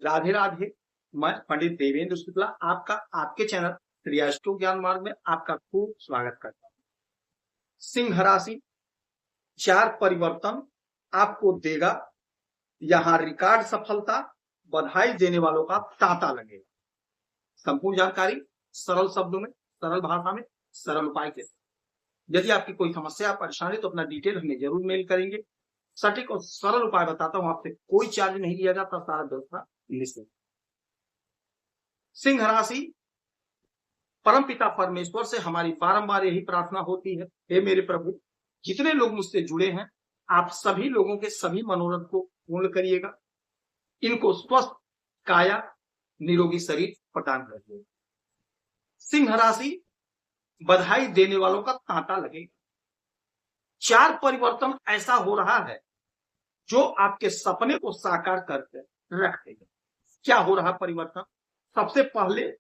राधे राधे। मैं पंडित देवेंद्र शुक्ला आपका आपके चैनल श्री अष्टो ज्ञान मार्ग में आपका खूब स्वागत करता हूँ। सिंह राशि 4 परिवर्तन आपको देगा। यहाँ रिकॉर्ड सफलता, बधाई देने वालों का तांता लगेगा। संपूर्ण जानकारी सरल शब्दों में, सरल भाषा में, सरल उपाय के साथ। यदि आपकी कोई समस्या परेशानी तो अपना डिटेल हमें जरूर मेल करेंगे। सटीक और सरल उपाय बताता हूं, आपसे कोई चार्ज नहीं लिया जाता, सारा व्यवस्था निःशुल्क। सिंह राशि परमपिता परमेश्वर से हमारी बारंबार यही प्रार्थना होती है, हे मेरे प्रभु, जितने लोग मुझसे जुड़े हैं आप सभी लोगों के सभी मनोरथ को पूर्ण करिएगा। इनको स्वस्थ काया, निरोगी शरीर प्रदान करिएगा। सिंह राशि बधाई देने वालों का तांता लगेगा। 4 परिवर्तन ऐसा हो रहा है जो आपके सपने को साकार करके रख देगा। क्या हो रहा परिवर्तन? सबसे पहले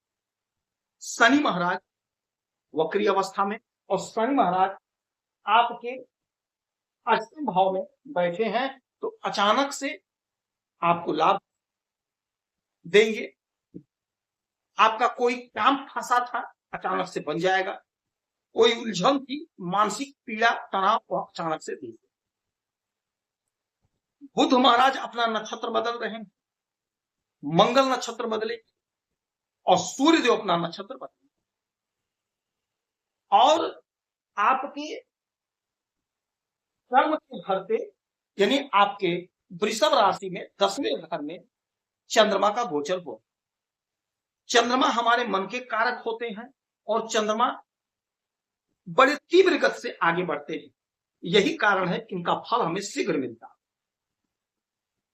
शनि महाराज वक्री अवस्था में, और शनि महाराज आपके 8वें भाव में बैठे हैं, तो अचानक से आपको लाभ देंगे। आपका कोई काम फंसा था, अचानक से बन जाएगा। कोई उलझन थी, मानसिक पीड़ा, तनाव अचानक से देंगे। बुध महाराज अपना नक्षत्र बदल रहे हैं, मंगल नक्षत्र बदले और सूर्य देव अपना नक्षत्र बदले, और आपके कर्म के घर पे यानी आपके वृषभ राशि में 10वें घर में चंद्रमा का गोचर हो। चंद्रमा हमारे मन के कारक होते हैं और चंद्रमा बड़े तीव्र गति से आगे बढ़ते हैं। यही कारण है कि इनका फल हमें शीघ्र मिलता है।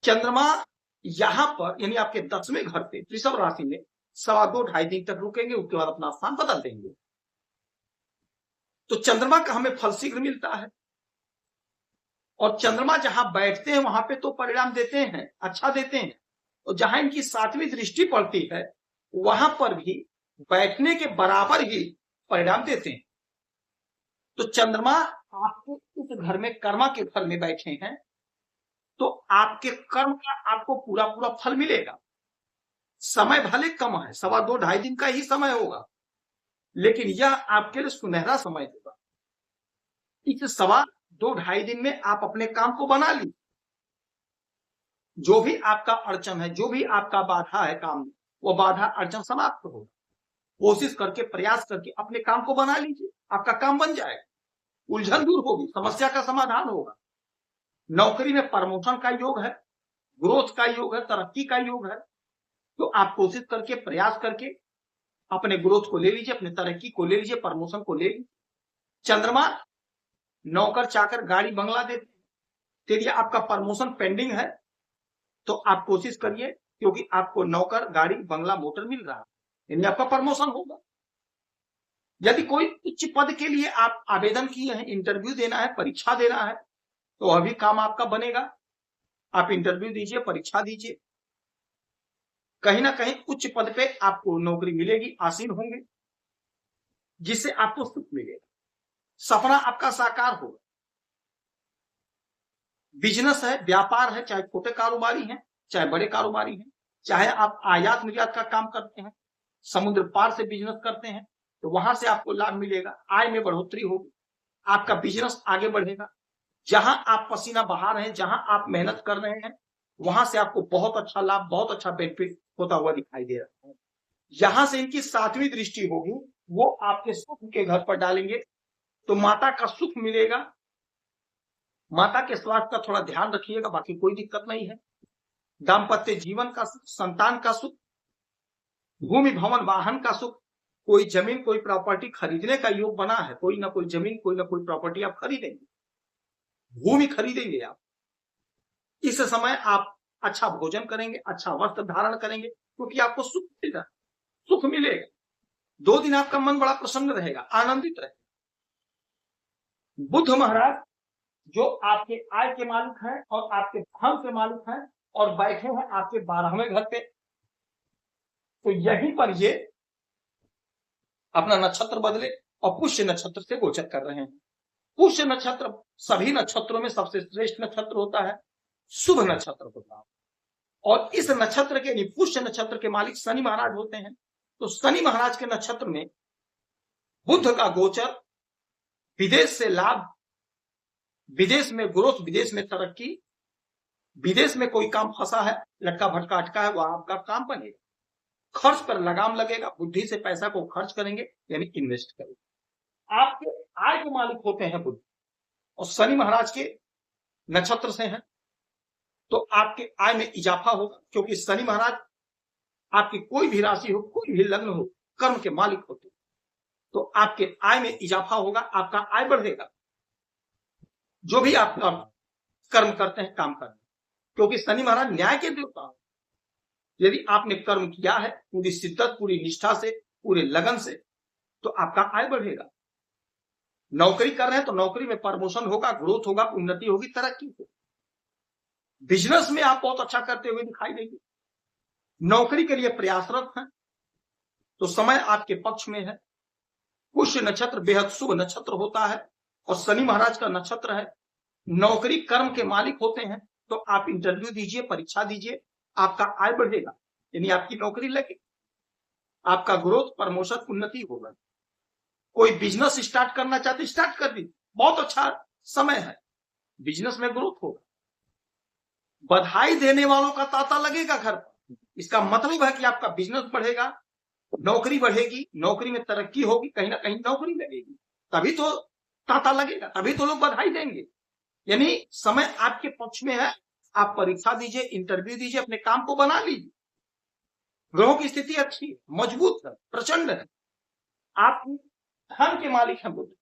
चंद्रमा यहां पर यानी आपके 10वें घर पे वृषभ राशि में 2.5 दिन तक रुकेंगे, उसके बाद अपना स्थान बदल देंगे। तो चंद्रमा का हमें फल शीघ्र मिलता है, और चंद्रमा जहां बैठते हैं वहां पे तो परिणाम देते हैं, अच्छा देते हैं, और जहां इनकी 7वीं दृष्टि पड़ती है वहां पर भी बैठने के बराबर ही परिणाम देते हैं। तो चंद्रमा आपके इस घर में, कर्मा के घर में बैठे हैं, तो आपके कर्म का आपको पूरा पूरा फल मिलेगा। समय भले कम है, 2.5 दिन का ही समय होगा, लेकिन यह आपके लिए सुनहरा समय होगा। इस 2.5 दिन में आप अपने काम को बना लीजिए। जो भी आपका अड़चन है, जो भी आपका बाधा है काम में, वो बाधा अड़चन समाप्त होगा। कोशिश करके, प्रयास करके अपने काम को बना लीजिए, आपका काम बन जाएगा, उलझन दूर होगी, समस्या का समाधान होगा। नौकरी में प्रमोशन का योग है, ग्रोथ का योग है, तरक्की का योग है। तो आप कोशिश करके, प्रयास करके अपने ग्रोथ को ले लीजिए, अपने तरक्की को ले लीजिए, प्रमोशन को ले लीजिए। चंद्रमा नौकर चाकर गाड़ी बंगला देते, यदि आपका प्रमोशन पेंडिंग है तो आप कोशिश करिए, क्योंकि आपको नौकर गाड़ी बंगला मोटर मिल रहा है, यानी आपका प्रमोशन होगा। यदि कोई उच्च पद के लिए आप आवेदन किए हैं, इंटरव्यू देना है, परीक्षा देना है, तो अभी काम आपका बनेगा। आप इंटरव्यू दीजिए, परीक्षा दीजिए, कहीं ना कहीं उच्च पद पे आपको नौकरी मिलेगी, आसीन होंगे, जिससे आपको सुख मिलेगा, सपना आपका साकार होगा। बिजनेस है, व्यापार है, चाहे छोटे कारोबारी हैं, चाहे बड़े कारोबारी हैं, चाहे आप आयात निर्यात का काम करते हैं, समुद्र पार से बिजनेस करते हैं, तो वहां से आपको लाभ मिलेगा, आय में बढ़ोतरी होगी, आपका बिजनेस आगे बढ़ेगा। जहां आप पसीना बहा रहे हैं, जहां आप मेहनत कर रहे हैं, वहां से आपको बहुत अच्छा लाभ, बहुत अच्छा बेनिफिट होता हुआ दिखाई दे रहा है। यहां से इनकी 7वीं दृष्टि होगी, वो आपके सुख के घर पर डालेंगे, तो माता का सुख मिलेगा। माता के स्वास्थ्य का थोड़ा ध्यान रखिएगा, बाकी कोई दिक्कत नहीं है। दाम्पत्य जीवन का सुख, संतान का सुख, भूमि भवन वाहन का सुख, कोई जमीन, कोई प्रॉपर्टी खरीदने का योग बना है, कोई ना कोई जमीन, कोई ना कोई प्रॉपर्टी आप खरीदेंगे, भूमि खरीदेंगे आप। इस समय आप अच्छा भोजन करेंगे, अच्छा वस्त्र धारण करेंगे, क्योंकि आपको सुख मिलेगा, सुख मिलेगा। 2 दिन आपका मन बड़ा प्रसन्न रहेगा, आनंदित रहेगा। बुध महाराज जो आपके आय के मालिक हैं और आपके धन के मालिक हैं, और बैठे हैं आपके 12वें घर पे, तो यहीं पर ये अपना नक्षत्र बदले और पुष्य नक्षत्र से गोचर कर रहे हैं। पुष्य नक्षत्र सभी नक्षत्रों में सबसे श्रेष्ठ नक्षत्र होता है, शुभ नक्षत्र होता है, और इस नक्षत्र के पुष्य नक्षत्र के मालिक शनि महाराज होते हैं। तो शनि महाराज के नक्षत्र में बुध का गोचर, विदेश से लाभ, विदेश में ग्रोथ, विदेश में तरक्की, विदेश में कोई काम फंसा है, लटका भटका अटका है, वह आपका काम बनेगा। खर्च पर लगाम लगेगा, बुद्धि से पैसा को खर्च करेंगे यानी इन्वेस्ट करेंगे। आपके आय के मालिक होते हैं बुध, और शनि महाराज के नक्षत्र से हैं, तो आपके आय में इजाफा होगा, क्योंकि शनि महाराज आपकी कोई भी राशि हो, कोई भी लग्न हो, कर्म के मालिक होते, तो आपके आय में इजाफा होगा, आपका आय बढ़ेगा। जो भी आप कर्म करते हैं, काम करते हैं, क्योंकि शनि महाराज न्याय के देवता हैं। यदि आपने कर्म किया है पूरी शिद्दत, पूरी निष्ठा से, पूरे लगन से, तो आपका आय बढ़ेगा। नौकरी कर रहे हैं तो नौकरी में प्रमोशन होगा, ग्रोथ होगा, उन्नति होगी, तरक्की होगी। बिजनेस में आप बहुत अच्छा करते हुए दिखाई देंगे। नौकरी के लिए प्रयासरत हैं तो समय आपके पक्ष में है। पुष्य नक्षत्र बेहद शुभ नक्षत्र होता है और शनि महाराज का नक्षत्र है। नौकरी कर्म के मालिक होते हैं, तो आप इंटरव्यू दीजिए, परीक्षा दीजिए, आपका आय बढ़ेगा, यानी आपकी नौकरी लगे, आपका ग्रोथ, प्रमोशन, उन्नति होगा। कोई बिजनेस स्टार्ट करना चाहते, स्टार्ट कर दीजिए, बहुत अच्छा समय है, बिजनेस में ग्रोथ होगा। बधाई देने वालों का तांता लगेगा घर पर, इसका मतलब है कि आपका बिजनेस बढ़ेगा, नौकरी बढ़ेगी, नौकरी में तरक्की होगी, कहीं ना कहीं नौकरी लगेगी, तभी तो तांता लगेगा, तभी तो लोग बधाई देंगे। यानी समय आपके पक्ष में है। आप परीक्षा दीजिए, इंटरव्यू दीजिए, अपने काम को बना लीजिए। ग्रहों की स्थिति अच्छी है, मजबूत है, प्रचंड है। आप धन के मालिक हैं बुध,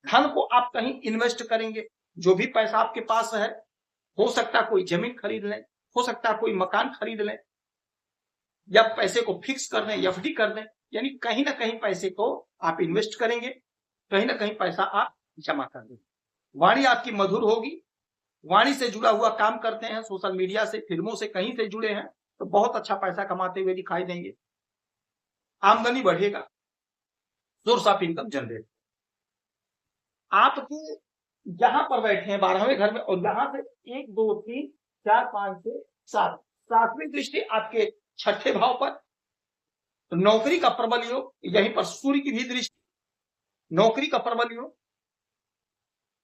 धन को आप कहीं इन्वेस्ट करेंगे। जो भी पैसा आपके पास है, हो सकता है कोई जमीन खरीद लें, हो सकता है कोई मकान खरीद लें, या पैसे को फिक्स कर दें, एफडी कर दें, यानी कहीं ना कहीं पैसे को आप इन्वेस्ट करेंगे, कहीं ना कहीं पैसा आप जमा कर देंगे। वाणी आपकी मधुर होगी, वाणी से जुड़ा हुआ काम करते हैं, सोशल मीडिया से, फिल्मों से, कहीं से जुड़े हैं, तो बहुत अच्छा पैसा कमाते हुए दिखाई देंगे। आमदनी बढ़ेगा, सोर्स ऑफ इनकम जनरेट। आपके यहां पर बैठे हैं 12वें घर में, और यहां से 1 2 3 4 5 6 7, 7वीं दृष्टि आपके 6ठे भाव पर। तो नौकरी का प्रबल योग, यहीं पर सूर्य की भी दृष्टि, नौकरी का प्रबल योग।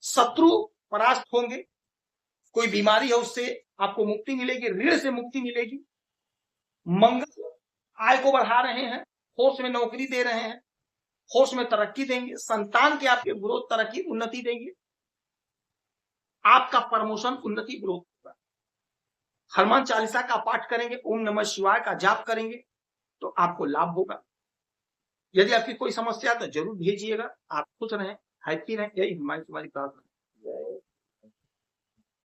शत्रु परास्त होंगे, कोई बीमारी है उससे आपको मुक्ति मिलेगी, ऋण से मुक्ति मिलेगी। मंगल आय को बढ़ा रहे हैं, फोर्स में नौकरी दे रहे हैं, फोर्स में तरक्की देंगे। संतान के आपके ग्रोथ, तरक्की, उन्नति देंगे। आपका प्रमोशन, उन्नति, ग्रोथ होगा। हनुमान चालीसा का पाठ करेंगे, ओम नमः शिवाय का जाप करेंगे, तो आपको लाभ होगा। यदि आपकी कोई समस्या तो जरूर भेजिएगा। आप खुश रहें, हैप्पी रहें, यही हमारी प्रार्थना।